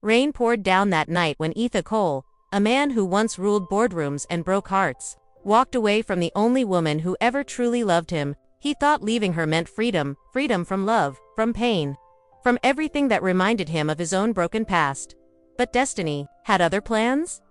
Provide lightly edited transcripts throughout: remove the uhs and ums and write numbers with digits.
Rain poured down that night when Ethan Cole, a man who once ruled boardrooms and broke hearts, walked away from the only woman who ever truly loved him. He thought leaving her meant freedom, freedom from love, from pain, from everything that reminded him of his own broken past. But destiny had other plans?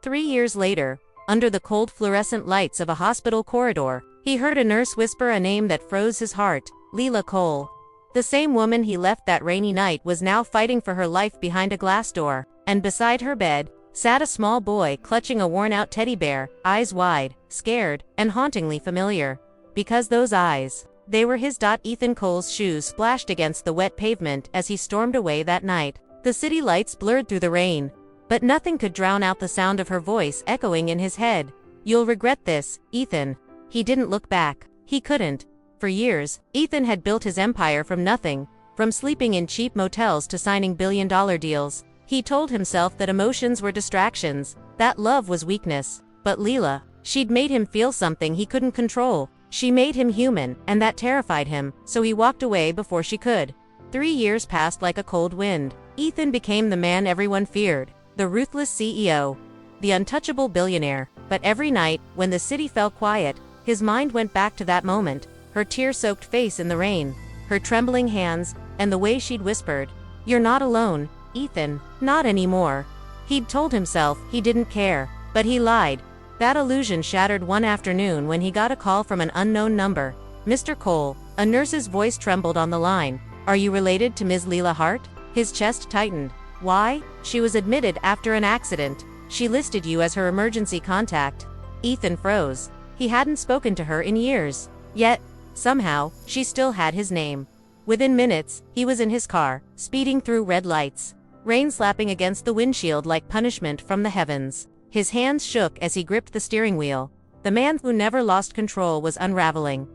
3 years later, under the cold fluorescent lights of a hospital corridor, he heard a nurse whisper a name that froze his heart, Leela Cole. The same woman he left that rainy night was now fighting for her life behind a glass door, and beside her bed sat a small boy clutching a worn-out teddy bear, eyes wide, scared, and hauntingly familiar. Because those eyes, they were his. Ethan Cole's shoes splashed against the wet pavement as he stormed away that night. The city lights blurred through the rain, but nothing could drown out the sound of her voice echoing in his head. "You'll regret this, Ethan." He didn't look back. He couldn't. For years, Ethan had built his empire from nothing, from sleeping in cheap motels to signing billion-dollar deals. He told himself that emotions were distractions, that love was weakness. But Leela, she'd made him feel something he couldn't control. She made him human, and that terrified him, so he walked away before she could. 3 years passed like a cold wind. Ethan became the man everyone feared, the ruthless CEO, the untouchable billionaire. But every night, when the city fell quiet, his mind went back to that moment, her tear-soaked face in the rain, her trembling hands, and the way she'd whispered, "You're not alone, Ethan, not anymore." He'd told himself he didn't care, but he lied. That illusion shattered one afternoon when he got a call from an unknown number. "Mr. Cole," a nurse's voice trembled on the line. "Are you related to Ms. Leela Hart?" His chest tightened. "Why?" "She was admitted after an accident. She listed you as her emergency contact." Ethan froze. He hadn't spoken to her in years. Yet, somehow, she still had his name. Within minutes, he was in his car, speeding through red lights, rain slapping against the windshield like punishment from the heavens. His hands shook as he gripped the steering wheel. The man who never lost control was unraveling.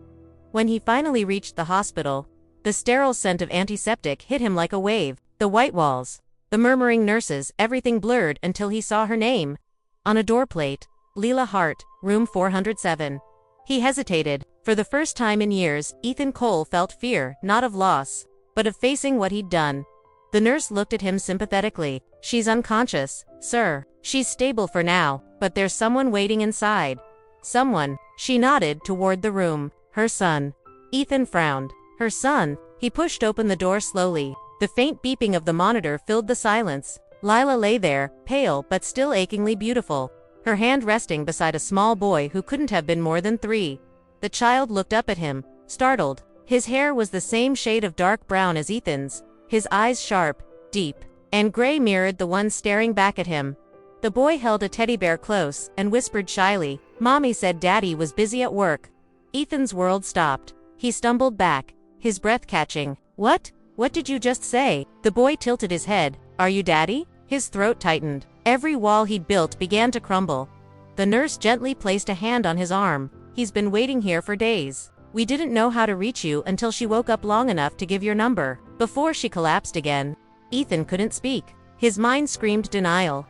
When he finally reached the hospital, the sterile scent of antiseptic hit him like a wave. The white walls, the murmuring nurses, everything blurred until he saw her name on a door plate. Leela Hart, room 407. He hesitated. For the first time in years, Ethan Cole felt fear, not of loss, but of facing what he'd done. The nurse looked at him sympathetically. "She's unconscious, sir. She's stable for now, but there's someone waiting inside." "Someone?" She nodded toward the room. "Her son." Ethan frowned. "Her son?" He pushed open the door slowly. The faint beeping of the monitor filled the silence. Lila lay there, pale but still achingly beautiful, her hand resting beside a small boy who couldn't have been more than 3. The child looked up at him, startled. His hair was the same shade of dark brown as Ethan's, his eyes sharp, deep, and gray mirrored the one staring back at him. The boy held a teddy bear close and whispered shyly, "Mommy said Daddy was busy at work." Ethan's world stopped. He stumbled back, his breath catching. "What? What did you just say?" The boy tilted his head. "Are you Daddy?" His throat tightened. Every wall he'd built began to crumble. The nurse gently placed a hand on his arm. "He's been waiting here for days. We didn't know how to reach you until she woke up long enough to give your number, before she collapsed again." Ethan couldn't speak. His mind screamed denial.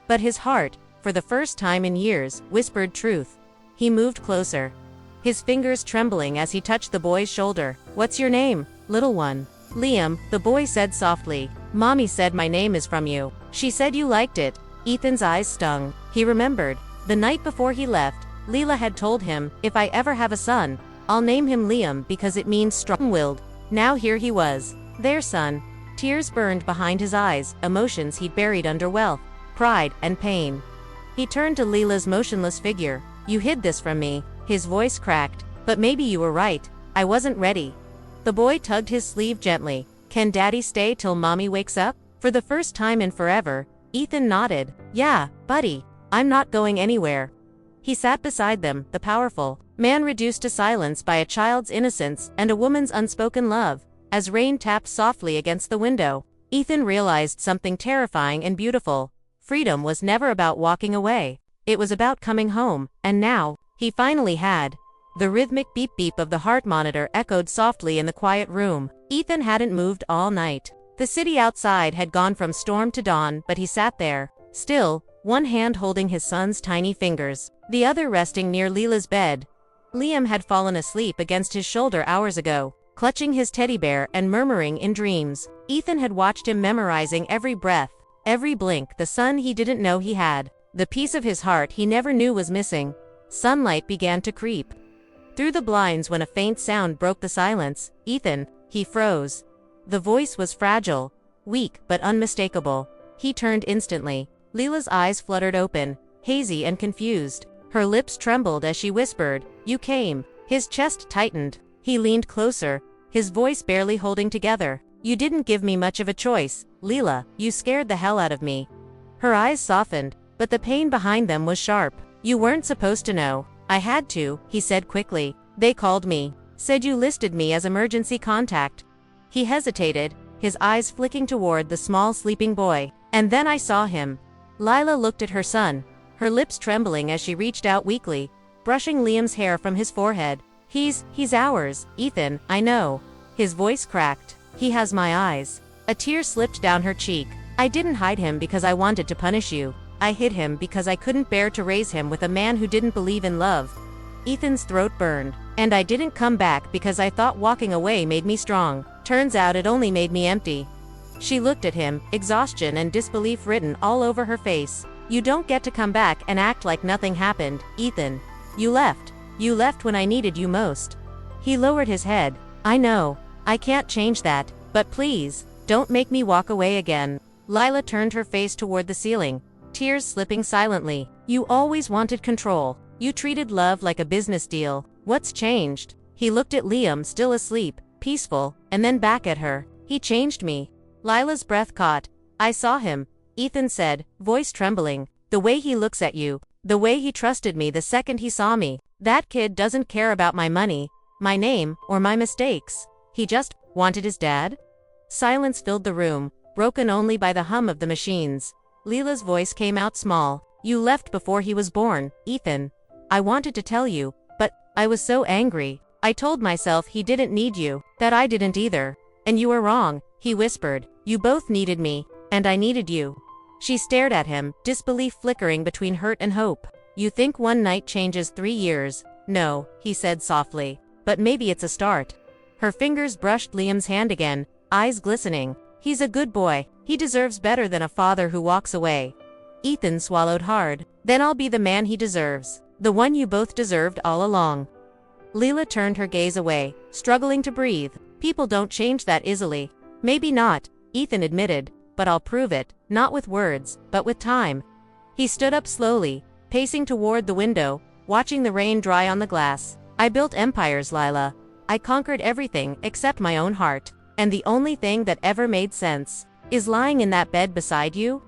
But his heart, for the first time in years, whispered truth. He moved closer, his fingers trembling as he touched the boy's shoulder. "What's your name, little one?" "Liam," the boy said softly. "Mommy said my name is from you. She said you liked it." Ethan's eyes stung. He remembered. The night before he left, Leela had told him, "If I ever have a son, I'll name him Liam because it means strong-willed." Now here he was, their son. Tears burned behind his eyes, emotions he'd buried under wealth, pride, and pain. He turned to Leela's motionless figure. "You hid this from me." His voice cracked. "But maybe you were right. I wasn't ready." The boy tugged his sleeve gently. "Can Daddy stay till Mommy wakes up?" For the first time in forever, Ethan nodded. "Yeah, buddy. I'm not going anywhere." He sat beside them, the powerful man reduced to silence by a child's innocence and a woman's unspoken love. As rain tapped softly against the window, Ethan realized something terrifying and beautiful. Freedom was never about walking away. It was about coming home, and now, he finally had. The rhythmic beep-beep of the heart monitor echoed softly in the quiet room. Ethan hadn't moved all night. The city outside had gone from storm to dawn, but he sat there, still, one hand holding his son's tiny fingers, the other resting near Leela's bed. Liam had fallen asleep against his shoulder hours ago, clutching his teddy bear and murmuring in dreams. Ethan had watched him memorizing every breath, Every blink, the sun he didn't know he had. The piece of his heart he never knew was missing. Sunlight began to creep through the blinds when a faint sound broke the silence. "Ethan," he froze. The voice was fragile, weak but unmistakable. He turned instantly. Leela's eyes fluttered open, hazy and confused. Her lips trembled as she whispered, "You came." His chest tightened. He leaned closer, his voice barely holding together. "You didn't give me much of a choice, Leela. You scared the hell out of me." Her eyes softened, but the pain behind them was sharp. "You weren't supposed to know." "I had to," he said quickly. "They called me. Said you listed me as emergency contact." He hesitated, his eyes flicking toward the small sleeping boy. "And then I saw him." Lila looked at her son, her lips trembling as she reached out weakly, brushing Liam's hair from his forehead. He's ours, Ethan, I know." His voice cracked. "He has my eyes." A tear slipped down her cheek. "I didn't hide him because I wanted to punish you. I hid him because I couldn't bear to raise him with a man who didn't believe in love." Ethan's throat burned. "And I didn't come back because I thought walking away made me strong. Turns out it only made me empty." She looked at him, exhaustion and disbelief written all over her face. "You don't get to come back and act like nothing happened, Ethan. You left. You left when I needed you most." He lowered his head. "I know. I can't change that, but please, don't make me walk away again." Lila turned her face toward the ceiling, tears slipping silently. "You always wanted control. You treated love like a business deal. What's changed?" He looked at Liam, still asleep, peaceful, and then back at her. "He changed me." Lila's breath caught. "I saw him," Ethan said, voice trembling. "The way he looks at you. The way he trusted me the second he saw me. That kid doesn't care about my money, my name, or my mistakes. He just wanted his dad." Silence filled the room, broken only by the hum of the machines. Leela's voice came out small. "You left before he was born, Ethan. I wanted to tell you, but I was so angry. I told myself he didn't need you, that I didn't either. And you were wrong," he whispered. "You both needed me, and I needed you." She stared at him, disbelief flickering between hurt and hope. "You think one night changes 3 years. No," he said softly. "But maybe it's a start." Her fingers brushed Liam's hand again, eyes glistening. "He's a good boy. He deserves better than a father who walks away." Ethan swallowed hard. "Then I'll be the man he deserves. The one you both deserved all along." Leela turned her gaze away, struggling to breathe. "People don't change that easily." "Maybe not," Ethan admitted, "but I'll prove it, not with words, but with time." He stood up slowly, pacing toward the window, watching the rain dry on the glass. "I built empires, Lila. I conquered everything except my own heart. And the only thing that ever made sense is lying in that bed beside you."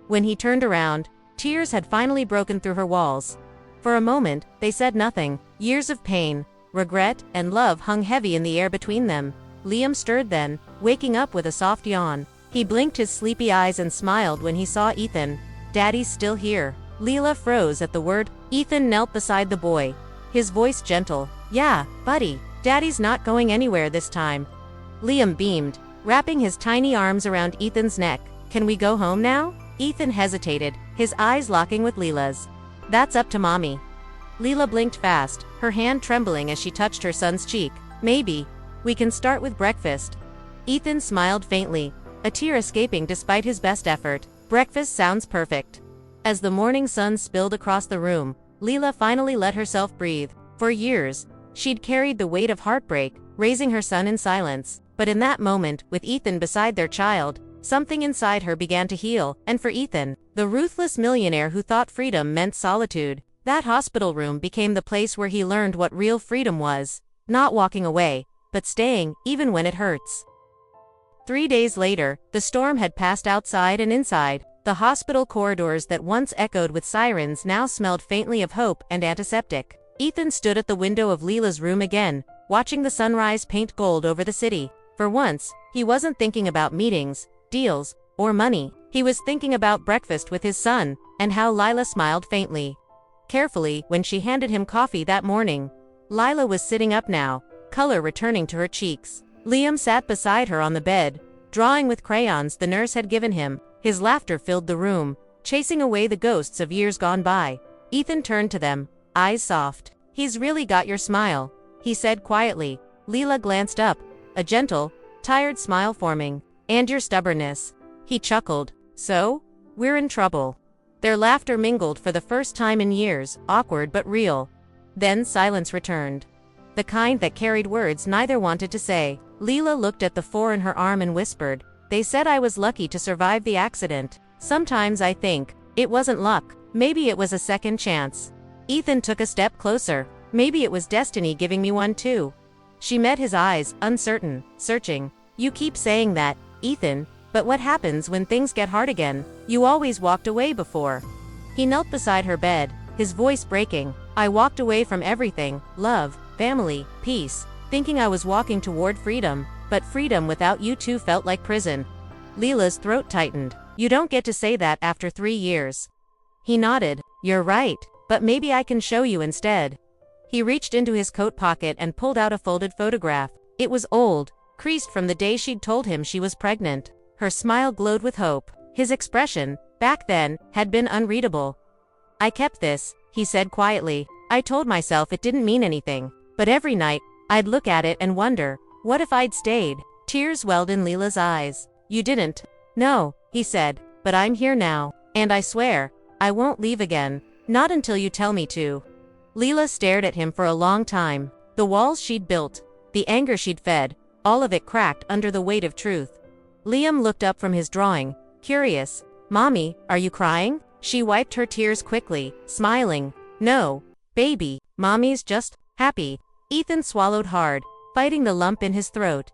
When he turned around, tears had finally broken through her walls. For a moment, they said nothing. Years of pain, regret, and love hung heavy in the air between them. Liam stirred then, waking up with a soft yawn. He blinked his sleepy eyes and smiled when he saw Ethan. "Daddy's still here." Leela froze at the word. Ethan knelt beside the boy, his voice gentle. "Yeah, buddy, Daddy's not going anywhere this time." Liam beamed, wrapping his tiny arms around Ethan's neck. "Can we go home now?" Ethan hesitated, his eyes locking with Leela's. "That's up to Mommy." Leela blinked fast, her hand trembling as she touched her son's cheek. "Maybe. We can start with breakfast." Ethan smiled faintly, a tear escaping despite his best effort. "Breakfast sounds perfect." As the morning sun spilled across the room, Leela finally let herself breathe. For years, she'd carried the weight of heartbreak, raising her son in silence. But in that moment, with Ethan beside their child, something inside her began to heal. And for Ethan, the ruthless millionaire who thought freedom meant solitude, that hospital room became the place where he learned what real freedom was. Not walking away, but staying, even when it hurts. 3 days later, the storm had passed outside and inside. The hospital corridors that once echoed with sirens now smelled faintly of hope and antiseptic. Ethan stood at the window of Leela's room again, watching the sunrise paint gold over the city. For once, he wasn't thinking about meetings, deals, or money. He was thinking about breakfast with his son, and how Lila smiled faintly. Carefully, when she handed him coffee that morning. Lila was sitting up now, color returning to her cheeks. Liam sat beside her on the bed, drawing with crayons the nurse had given him. His laughter filled the room, chasing away the ghosts of years gone by. Ethan turned to them, eyes soft. "He's really got your smile," he said quietly. Leela glanced up, a gentle, tired smile forming. "And your stubbornness." He chuckled. So? We're in trouble. Their laughter mingled for the first time in years, awkward but real. Then silence returned. The kind that carried words neither wanted to say. Leela looked at the 4 in her arm and whispered, "They said I was lucky to survive the accident. Sometimes I think, it wasn't luck, maybe it was a second chance." Ethan took a step closer. "Maybe it was destiny giving me one too." She met his eyes, uncertain, searching. "You keep saying that, Ethan, but what happens when things get hard again? You always walked away before." He knelt beside her bed, his voice breaking. "I walked away from everything, love, family, peace, thinking I was walking toward freedom, but freedom without you two felt like prison." Leela's throat tightened. "You don't get to say that after 3 years." He nodded. "You're right, but maybe I can show you instead." He reached into his coat pocket and pulled out a folded photograph. It was old, creased from the day she'd told him she was pregnant. Her smile glowed with hope. His expression, back then, had been unreadable. "I kept this," he said quietly. "I told myself it didn't mean anything. But every night, I'd look at it and wonder, what if I'd stayed?" Tears welled in Leela's eyes. "You didn't." "No," he said, "but I'm here now. And I swear, I won't leave again. Not until you tell me to." Leela stared at him for a long time. The walls she'd built, the anger she'd fed, all of it cracked under the weight of truth. Liam looked up from his drawing, curious. "Mommy, are you crying?" She wiped her tears quickly, smiling. "No, baby, Mommy's just happy." Ethan swallowed hard, fighting the lump in his throat.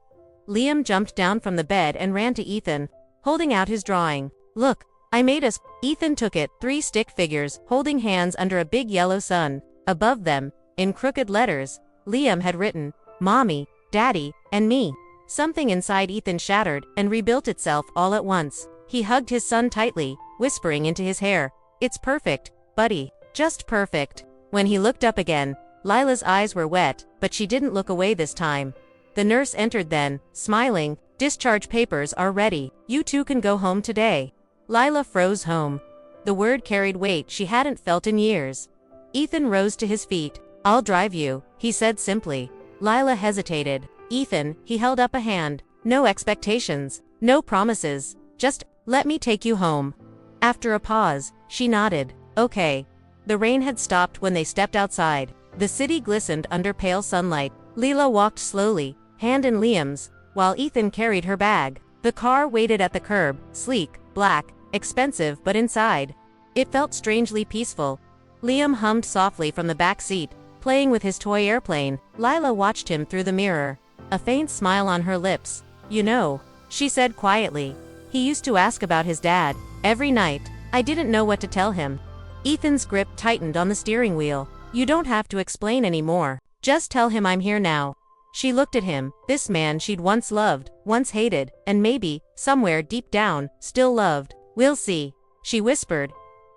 Liam jumped down from the bed and ran to Ethan, holding out his drawing. "Look, I made us." Ethan took it, 3 stick figures, holding hands under a big yellow sun. Above them, in crooked letters, Liam had written, "Mommy, Daddy, and me." Something inside Ethan shattered and rebuilt itself all at once. He hugged his son tightly, whispering into his hair, "It's perfect, buddy, just perfect." When he looked up again, Lila's eyes were wet, but she didn't look away this time. The nurse entered then, smiling. "Discharge papers are ready. You two can go home today." Lila froze home. The word carried weight she hadn't felt in years. Ethan rose to his feet. "I'll drive you," he said simply. Lila hesitated. "Ethan," he held up a hand. "No expectations, no promises, just, let me take you home." After a pause, she nodded. "Okay." The rain had stopped when they stepped outside. The city glistened under pale sunlight. Leela walked slowly, hand in Liam's, while Ethan carried her bag. The car waited at the curb, sleek, black, expensive but inside. It felt strangely peaceful. Liam hummed softly from the back seat, playing with his toy airplane. Lila watched him through the mirror, a faint smile on her lips. "You know," she said quietly, "he used to ask about his dad, every night. I didn't know what to tell him." Ethan's grip tightened on the steering wheel. "You don't have to explain anymore. Just tell him I'm here now." She looked at him, this man she'd once loved, once hated, and maybe, somewhere deep down, still loved. "We'll see," she whispered.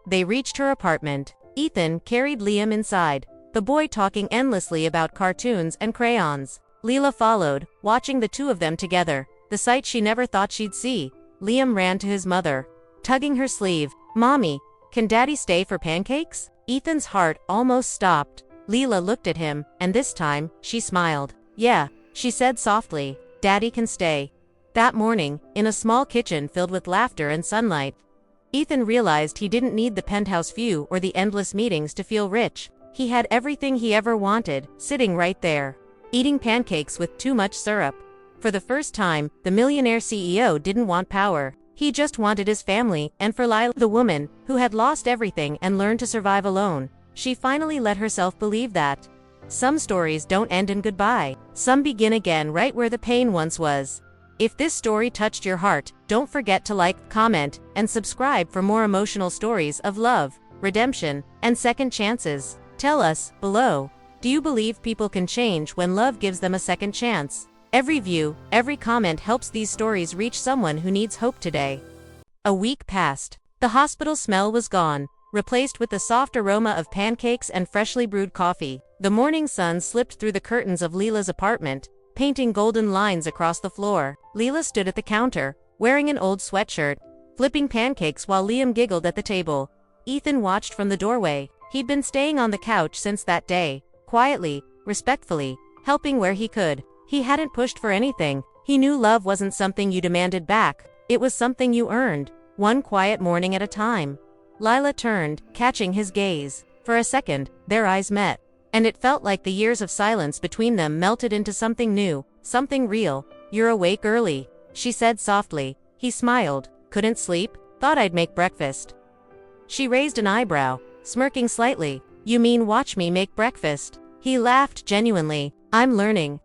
They reached her apartment. Ethan carried Liam inside, the boy talking endlessly about cartoons and crayons. Leela followed, watching the two of them together, the sight she never thought she'd see. Liam ran to his mother, tugging her sleeve. "Mommy, can Daddy stay for pancakes?" Ethan's heart almost stopped. Leela looked at him, and this time, she smiled. "Yeah," she said softly, "Daddy can stay." That morning, in a small kitchen filled with laughter and sunlight, Ethan realized he didn't need the penthouse view or the endless meetings to feel rich. He had everything he ever wanted, sitting right there, eating pancakes with too much syrup. For the first time, the Millionaire CEO didn't want power. He just wanted his family, and for Lila, the woman, who had lost everything and learned to survive alone, she finally let herself believe that. Some stories don't end in goodbye. Some begin again right where the pain once was. If this story touched your heart, don't forget to like, comment, and subscribe for more emotional stories of love, redemption, and second chances. Tell us, below, do you believe people can change when love gives them a second chance? Every view, every comment helps these stories reach someone who needs hope today. A week passed. The hospital smell was gone, replaced with the soft aroma of pancakes and freshly brewed coffee. The morning sun slipped through the curtains of Leela's apartment, painting golden lines across the floor. Leela stood at the counter, wearing an old sweatshirt, flipping pancakes while Liam giggled at the table. Ethan watched from the doorway. He'd been staying on the couch since that day, quietly, respectfully, helping where he could. He hadn't pushed for anything. He knew love wasn't something you demanded back. It was something you earned. one quiet morning at a time. Lila turned, catching his gaze. For a second, their eyes met, and it felt like the years of silence between them melted into something new, something real. "You're awake early," she said softly. He smiled. "Couldn't sleep? Thought I'd make breakfast." She raised an eyebrow, smirking slightly. "You mean watch me make breakfast?" He laughed genuinely. "I'm learning."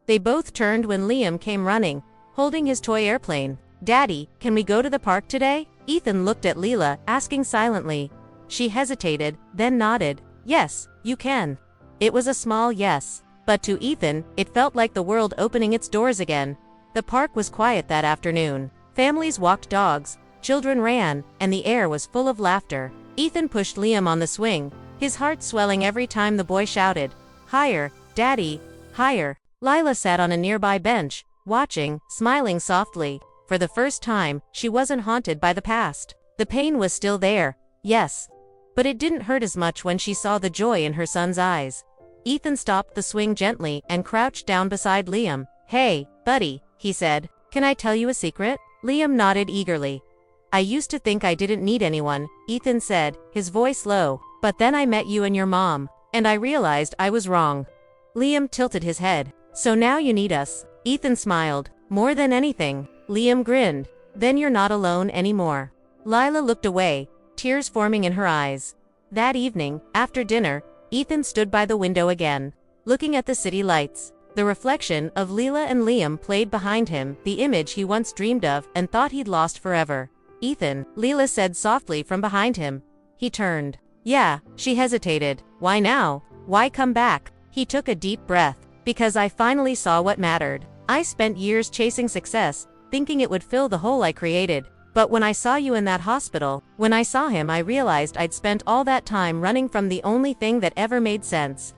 They both turned when Liam came running, holding his toy airplane. "Daddy, can we go to the park today?" Ethan looked at Lila, asking silently. She hesitated, then nodded. "Yes, you can." It was a small yes, but to Ethan, it felt like the world opening its doors again. The park was quiet that afternoon. Families walked dogs, children ran, and the air was full of laughter. Ethan pushed Liam on the swing, his heart swelling every time the boy shouted, "Higher, Daddy, higher." Lila sat on a nearby bench, watching, smiling softly. For the first time, she wasn't haunted by the past. The pain was still there, yes, but it didn't hurt as much when she saw the joy in her son's eyes. Ethan stopped the swing gently and crouched down beside Liam. "Hey, buddy," he said. "Can I tell you a secret?" Liam nodded eagerly. "I used to think I didn't need anyone," Ethan said, his voice low. "But then I met you and your mom, and I realized I was wrong." Liam tilted his head. "So now you need us." Ethan smiled. "More than anything." Liam grinned. "Then you're not alone anymore." Lila looked away, tears forming in her eyes. That evening, after dinner, Ethan stood by the window again, looking at the city lights. The reflection of Lila and Liam played behind him, the image he once dreamed of and thought he'd lost forever. "Ethan," Lila said softly from behind him. He turned. "Yeah," she hesitated. "Why now? Why come back?" He took a deep breath. "Because I finally saw what mattered. I spent years chasing success, thinking it would fill the hole I created. But when I saw you in that hospital, when I saw him, I realized I'd spent all that time running from the only thing that ever made sense."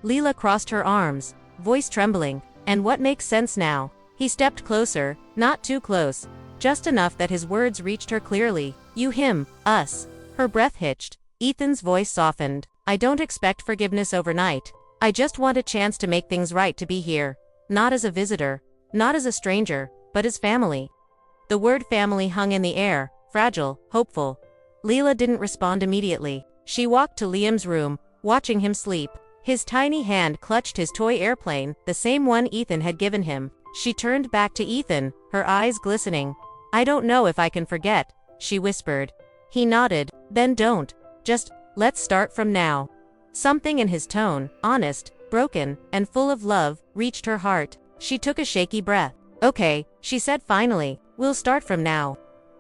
Lila crossed her arms, voice trembling. "And what makes sense now?" He stepped closer, not too close, just enough that his words reached her clearly. "You, him, us." Her breath hitched. Ethan's voice softened. "I don't expect forgiveness overnight. I just want a chance to make things right, to be here. Not as a visitor, not as a stranger, but as family." The word family hung in the air, fragile, hopeful. Lila didn't respond immediately. She walked to Liam's room, watching him sleep. His tiny hand clutched his toy airplane, the same one Ethan had given him. She turned back to Ethan, her eyes glistening. "I don't know if I can forget," she whispered. He nodded. "Then don't. Just, let's start from now." Something in his tone, honest, broken, and full of love, reached her heart. She took a shaky breath. "Okay," she said finally. "We'll start from now."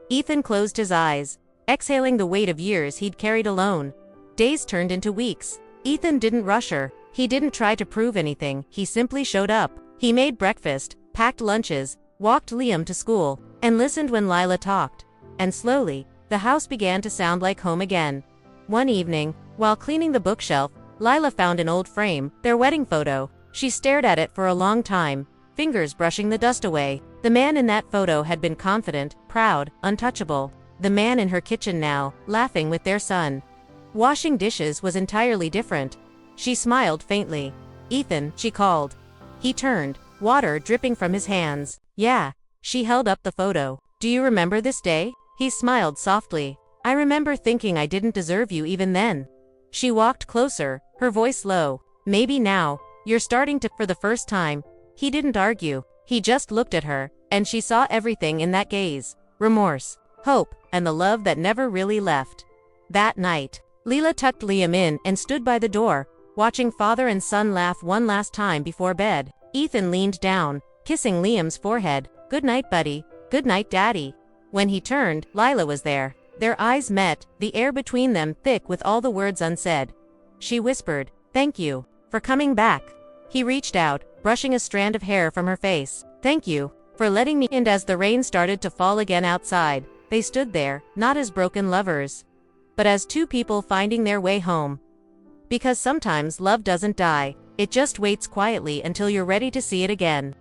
Ethan closed his eyes, exhaling the weight of years he'd carried alone. Days turned into weeks. Ethan didn't rush her. He didn't try to prove anything. He simply showed up. He made breakfast, packed lunches, walked Liam to school, and listened when Lila talked. And slowly, the house began to sound like home again. One evening, while cleaning the bookshelf, Lila found an old frame, their wedding photo. She stared at it for a long time, fingers brushing the dust away. The man in that photo had been confident, proud, untouchable. The man in her kitchen now, laughing with their son. Washing dishes was entirely different. She smiled faintly. "Ethan," she called. He turned, water dripping from his hands. "Yeah." She held up the photo. "Do you remember this day?" He smiled softly. "I remember thinking I didn't deserve you even then." She walked closer, her voice low. "Maybe now, you're starting to." For the first time, he didn't argue. He just looked at her, and she saw everything in that gaze. Remorse, hope, and the love that never really left. That night, Lila tucked Liam in and stood by the door, watching father and son laugh one last time before bed. Ethan leaned down, kissing Liam's forehead. "Good night, buddy. Good night, Daddy." When he turned, Lila was there. Their eyes met, the air between them thick with all the words unsaid. She whispered, "Thank you for coming back." He reached out, brushing a strand of hair from her face. "Thank you for letting me." And as the rain started to fall again outside, they stood there, not as broken lovers, but as two people finding their way home. Because sometimes love doesn't die, it just waits quietly until you're ready to see it again.